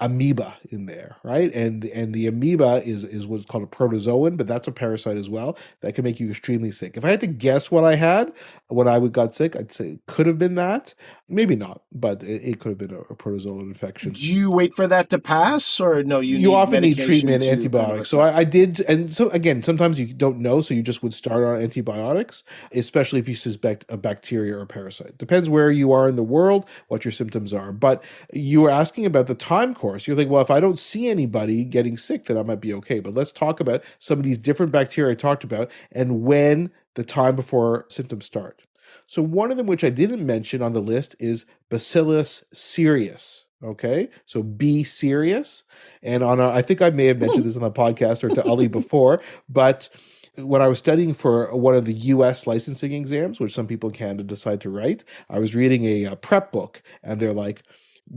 amoeba in there, right? And the amoeba is what's called a protozoan, but that's a parasite as well that can make you extremely sick. If I had to guess what I had when I got sick, I'd say it could have been that. Maybe not, but it could have been a protozoan infection. Do you wait for that to pass, or no? You often need treatment, antibiotics. So I did, and so again, sometimes you don't know, so you just would start on antibiotics, especially if you suspect a bacteria or a parasite. Depends where you are in the world, what your symptoms are. But you were asking about the time course. You're like, well, if I don't see anybody getting sick, then I might be okay. But let's talk about some of these different bacteria I talked about and when the time before symptoms start. So one of them, which I didn't mention on the list, is Bacillus cereus. Okay, so be serious. And I think I may have mentioned this on the podcast or to Ali before, but when I was studying for one of the U.S. licensing exams, which some people in Canada decide to write, I was reading a prep book, and they're like,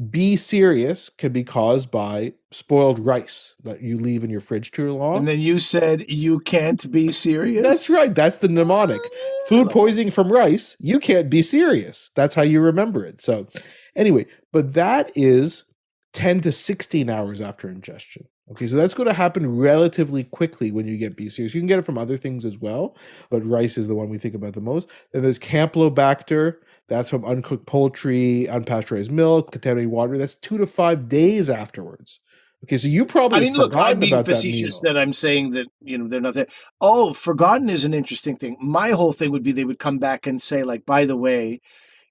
be serious can be caused by spoiled rice that you leave in your fridge too long. And then you said you can't be serious? That's right. That's the mnemonic. Food poisoning from rice, you can't be serious. That's how you remember it. So anyway, but that is 10 to 16 hours after ingestion. Okay, so that's going to happen relatively quickly when you get B series. You can get it from other things as well, but rice is the one we think about the most. Then there's Campylobacter. That's from uncooked poultry, unpasteurized milk, contaminated water. That's 2 to 5 days afterwards. Okay, so you I probably have mean, look, I'm forgotten being about that facetious meal. that I'm saying that, they're not there. Oh, forgotten is an interesting thing. My whole thing would be they would come back and say, like, by the way,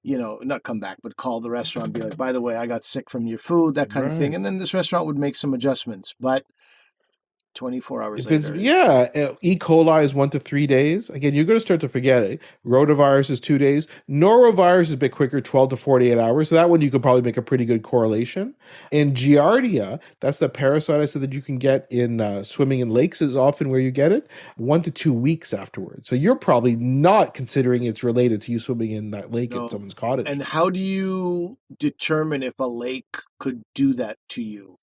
not come back, but call the restaurant and be like, by the way, I got sick from your food, that kind of thing. Right. And then this restaurant would make some adjustments. But 24 hours If it's, later is. yeah, E. coli is 1 to 3 days. Again, you're going to start to forget it. Rotavirus is 2 days. Norovirus is a bit quicker, 12 to 48 hours. So that one you could probably make a pretty good correlation. And Giardia, that's the parasite I said that you can get in swimming in lakes, is often where you get it, 1 to 2 weeks afterwards. So you're probably not considering it's related to you swimming in that lake at No. someone's cottage. And how do you determine if a lake could do that to you?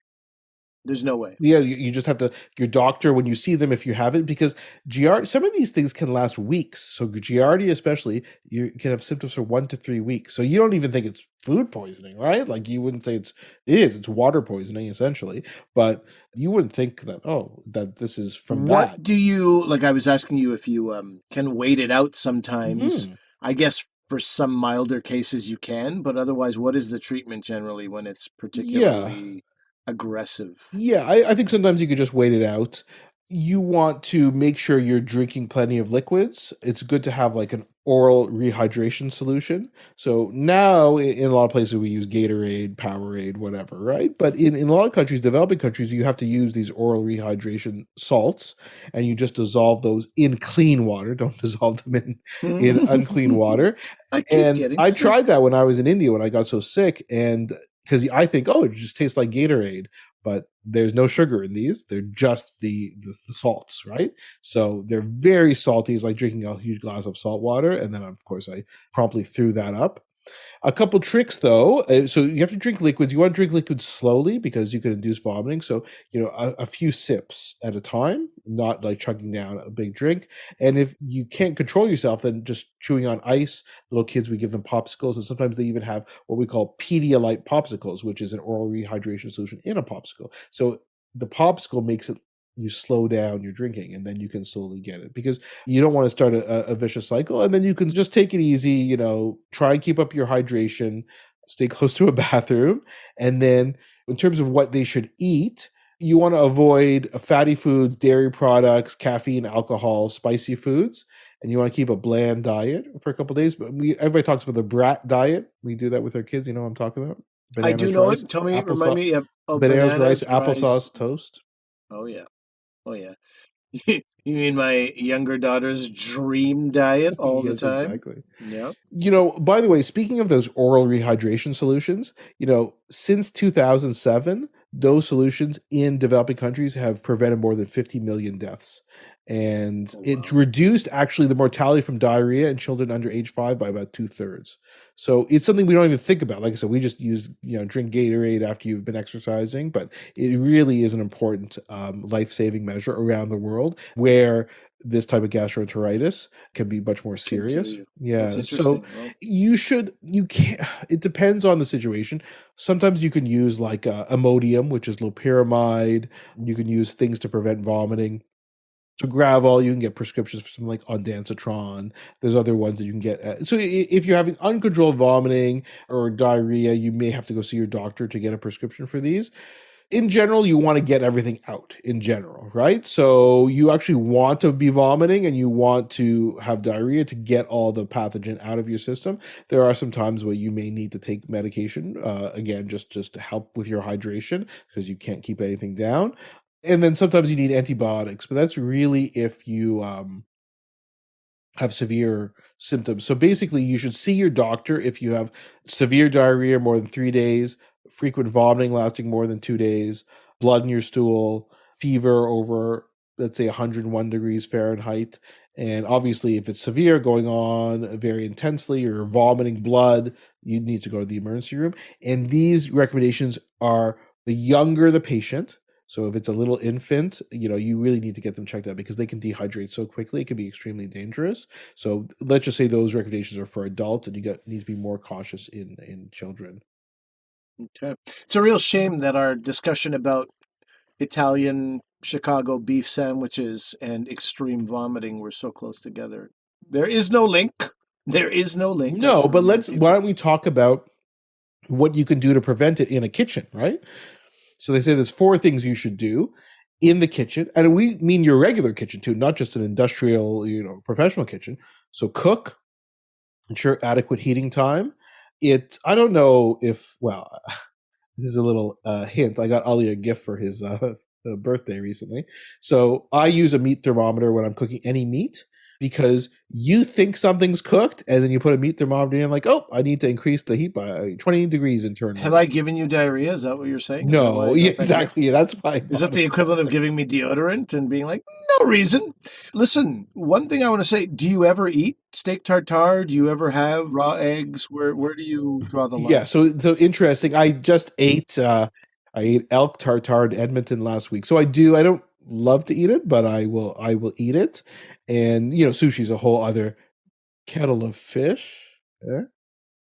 There's no way. Yeah, you just have to, your doctor, when you see them, if you have it, because Giardia, some of these things can last weeks. So Giardia, especially, you can have symptoms for 1 to 3 weeks. So you don't even think it's food poisoning, right? Like you wouldn't say it's water poisoning essentially, but you wouldn't think that, oh, that this is from What that. do you, like I was asking you if you can wait it out sometimes. Hmm. I guess for some milder cases you can, but otherwise, what is the treatment generally when it's Yeah. particularly aggressive? Yeah, I think sometimes you could just wait it out. You want to make sure you're drinking plenty of liquids. It's good to have like an oral rehydration solution. So now in a lot of places we use Gatorade, Powerade, whatever, right? But in a lot of countries, developing countries, you have to use these oral rehydration salts and you just dissolve those in clean water. Don't dissolve them in unclean water. I keep And getting I sick. tried that when I was in India when I got so sick, and because I think, oh, it just tastes like Gatorade, but there's no sugar in these. They're just the salts, right? So they're very salty. It's like drinking a huge glass of salt water, and then of course I promptly threw that up. A couple tricks though. So you have to drink liquids. You want to drink liquids slowly because you can induce vomiting. So, a few sips at a time, not like chugging down a big drink. And if you can't control yourself, then just chewing on ice. Little kids, we give them popsicles. And sometimes they even have what we call Pedialyte popsicles, which is an oral rehydration solution in a popsicle. So the popsicle makes it, you slow down your drinking and then you can slowly get it, because you don't want to start a vicious cycle. And then you can just take it easy, try and keep up your hydration, stay close to a bathroom. And then in terms of what they should eat, you want to avoid fatty foods, dairy products, caffeine, alcohol, spicy foods, and you want to keep a bland diet for a couple of days. But everybody talks about the brat diet. We do that with our kids. You know what I'm talking about? I do Bananas, know rice, it. Tell me, remind applesauce, me of bananas, rice, bananas, rice. applesauce, toast. Oh yeah, oh yeah. You mean my younger daughter's dream diet all the Yes, time? exactly. Yep. By the way, speaking of those oral rehydration solutions, since 2007, those solutions in developing countries have prevented more than 50 million deaths. And Oh it's wow. reduced actually the mortality from diarrhea in children under age 5 by about 2/3. So it's something we don't even think about. Like I said, we just use, drink Gatorade after you've been exercising, but it really is an important life-saving measure around the world where this type of gastroenteritis can be much more Can kill serious. you. That's Yeah. So interesting. Well, you can't, it depends on the situation. Sometimes you can use like Imodium, which is loperamide. You can use things to prevent vomiting. So Gravol, you can get prescriptions for something like ondansetron. There's other ones that you can get. So if you're having uncontrolled vomiting or diarrhea, you may have to go see your doctor to get a prescription for these. In general, you want to get everything out in general, right? So you actually want to be vomiting and you want to have diarrhea to get all the pathogen out of your system. There are some times where you may need to take medication, again, just to help with your hydration because you can't keep anything down. And then sometimes you need antibiotics, but that's really if you have severe symptoms. So basically, you should see your doctor if you have severe diarrhea more than 3 days, frequent vomiting lasting more than 2 days, blood in your stool, fever over, let's say, 101 degrees Fahrenheit. And obviously, if it's severe, going on very intensely, or vomiting blood, you need to go to the emergency room. And these recommendations are, the younger the patient, so if it's a little infant, you really need to get them checked out because they can dehydrate so quickly. It can be extremely dangerous. So let's just say those recommendations are for adults, and need to be more cautious in children. okay. It's a real shame that our discussion about Italian Chicago beef sandwiches and extreme vomiting were so close together. There is no link. There is no link. I No, should but remind why people. don't we talk about what you can do to prevent it in a kitchen, right? So they say there's 4 things you should do in the kitchen, and we mean your regular kitchen too, not just an industrial, professional kitchen. So cook, ensure adequate heating time. I don't know if, well, this is a little hint. I got Ali a gift for his birthday recently. So I use a meat thermometer when I'm cooking any meat, because you think something's cooked and then you put a meat thermometer in, like, oh, I need to increase the heat by 20 degrees internally. Have I given you diarrhea? Is that what you're saying? No, yeah, exactly. Yeah, that's why. Is that the equivalent of giving me deodorant and being like, no reason? Listen, one thing I want to say, do you ever eat steak tartare? Do you ever have raw eggs? Where do you draw the line? Yeah, so interesting. I just ate I ate elk tartare in Edmonton last week. So I don't love to eat it, but I will eat it. And sushi's a whole other kettle of fish. Yeah.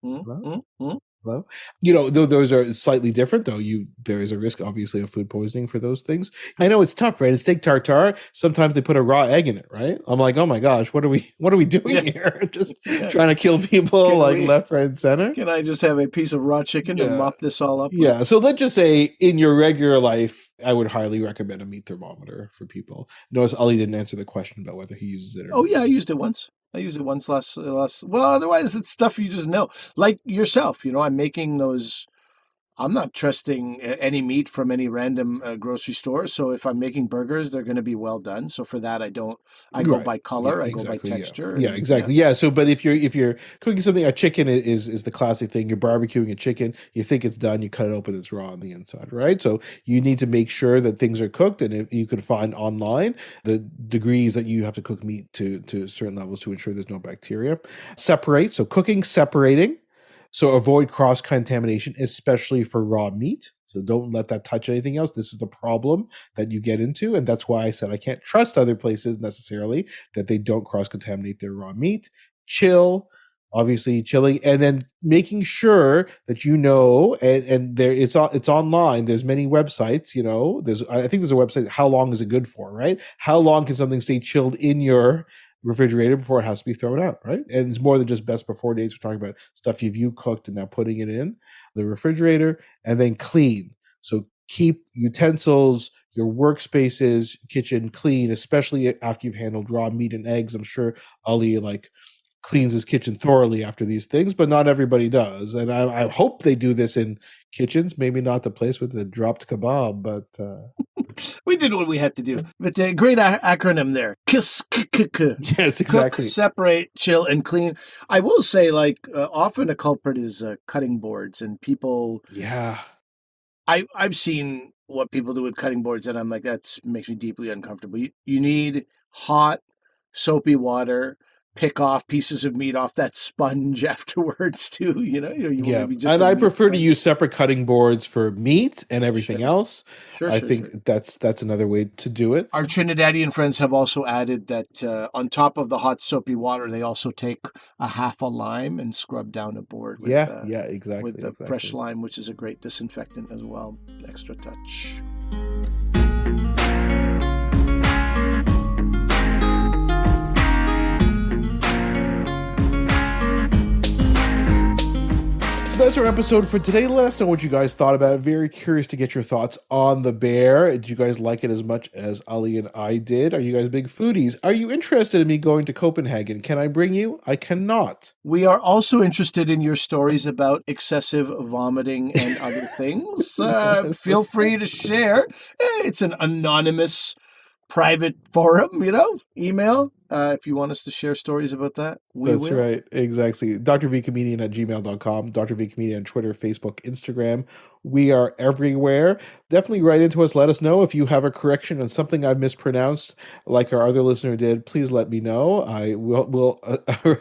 Hello? Those are slightly different, though. There is a risk, obviously, of food poisoning for those things. I know it's tough, right? It's steak tartare. Sometimes they put a raw egg in it, right? I'm like, oh my gosh, what are we doing here? Just trying to kill people left, right, and center. Can I just have a piece of raw chicken to mop this all up? Yeah. So let's just say in your regular life, I would highly recommend a meat thermometer for people. Notice Ali didn't answer the question about whether he uses it or not. Yeah, I used it once. Last. Well, otherwise it's stuff you just know. Like yourself, I'm making those. I'm not trusting any meat from any random grocery store. So if I'm making burgers, they're going to be well done. So for that, I go by color. I go by texture. Yeah, exactly. Yeah. So, but if you're cooking something, a chicken is the classic thing. You're barbecuing a chicken. You think it's done. You cut it open. It's raw on the inside, right? So you need to make sure that things are cooked. And if you can find online the degrees that you have to cook meat to certain levels to ensure there's no bacteria. Separate. So cooking, separating. So avoid cross-contamination, especially for raw meat. So don't let that touch anything else. This is the problem that you get into. And that's why I said I can't trust other places necessarily, that they don't cross-contaminate their raw meat. Chill, obviously chilling, and then making sure that and there it's online. There's many websites, I think there's a website, how long is it good for, right? How long can something stay chilled in your refrigerator before it has to be thrown out, right? And it's more than just best before dates. We're talking about stuff you cooked and now putting it in the refrigerator. And then clean. So keep utensils, your workspaces, kitchen clean, especially after you've handled raw meat and eggs. I'm sure Ali cleans his kitchen thoroughly after these things, but not everybody does. And I hope they do this in kitchens, maybe not the place with the dropped kebab, but we did what we had to do. But the great acronym there. KISS. Yes, exactly. Cook, separate, chill, and clean. I will say, often a culprit is cutting boards, and people. Yeah. I've seen what people do with cutting boards, and I'm like, that makes me deeply uncomfortable. You need hot, soapy water. Pick off pieces of meat off that sponge afterwards too. And I prefer to use separate cutting boards for meat and everything else. I think that's another way to do it. Our Trinidadian friends have also added that on top of the hot soapy water, they also take a half a lime and scrub down a board. With, exactly. With the fresh lime, which is a great disinfectant as well. Extra touch. So that's our episode for today. Let us know what you guys thought about it. Very curious to get your thoughts on The Bear. Did you guys like it as much as Ali and I did? Are you guys big foodies? Are you interested in me going to Copenhagen? Can I bring you? I cannot. We are also interested in your stories about excessive vomiting and other things. Feel free to share. It's an anonymous private forum, email. If you want us to share stories about that, we will. That's right. Exactly. drvcomedian@gmail.com, Dr. V Comedian on Twitter, Facebook, Instagram. We are everywhere. Definitely write into us. Let us know if you have a correction on something I've mispronounced, like our other listener did. Please let me know. I will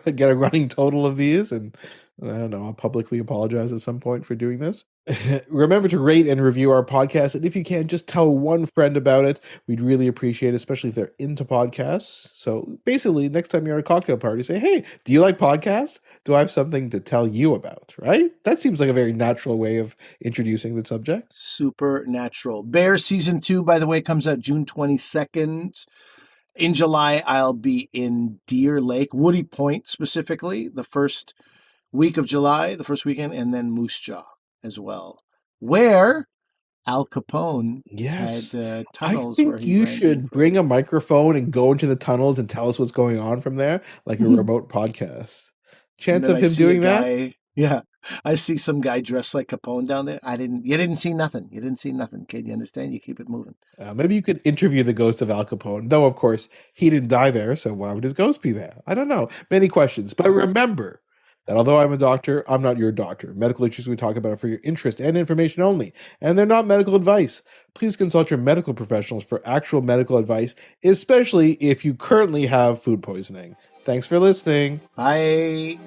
get a running total of these, and I don't know, I'll publicly apologize at some point for doing this. Remember to rate and review our podcast. And if you can, just tell one friend about it. We'd really appreciate it, especially if they're into podcasts. So basically, next time you're at a cocktail party, say, hey, do you like podcasts? Do I have something to tell you about? Right? That seems like a very natural way of introducing the subject. Supernatural. Bear Season 2, by the way, comes out June 22nd. In July, I'll be in Deer Lake, Woody Point specifically, the first week of July, the first weekend, and then Moose Jaw as well, where Al Capone had tunnels. I where think he you ran should deep. bring a microphone and go into the tunnels and tell us what's going on from there, like a remote podcast. Chance of him doing that? Yeah, I see some guy dressed like Capone down there. You didn't see nothing. You didn't see nothing, kid. You understand? You keep it moving. Maybe you could interview the ghost of Al Capone, though, of course, he didn't die there, so why would his ghost be there? I don't know. Many questions. But remember that although I'm a doctor, I'm not your doctor. Medical issues we talk about are for your interest and information only, and they're not medical advice. Please consult your medical professionals for actual medical advice, especially if you currently have food poisoning. Thanks for listening. Bye.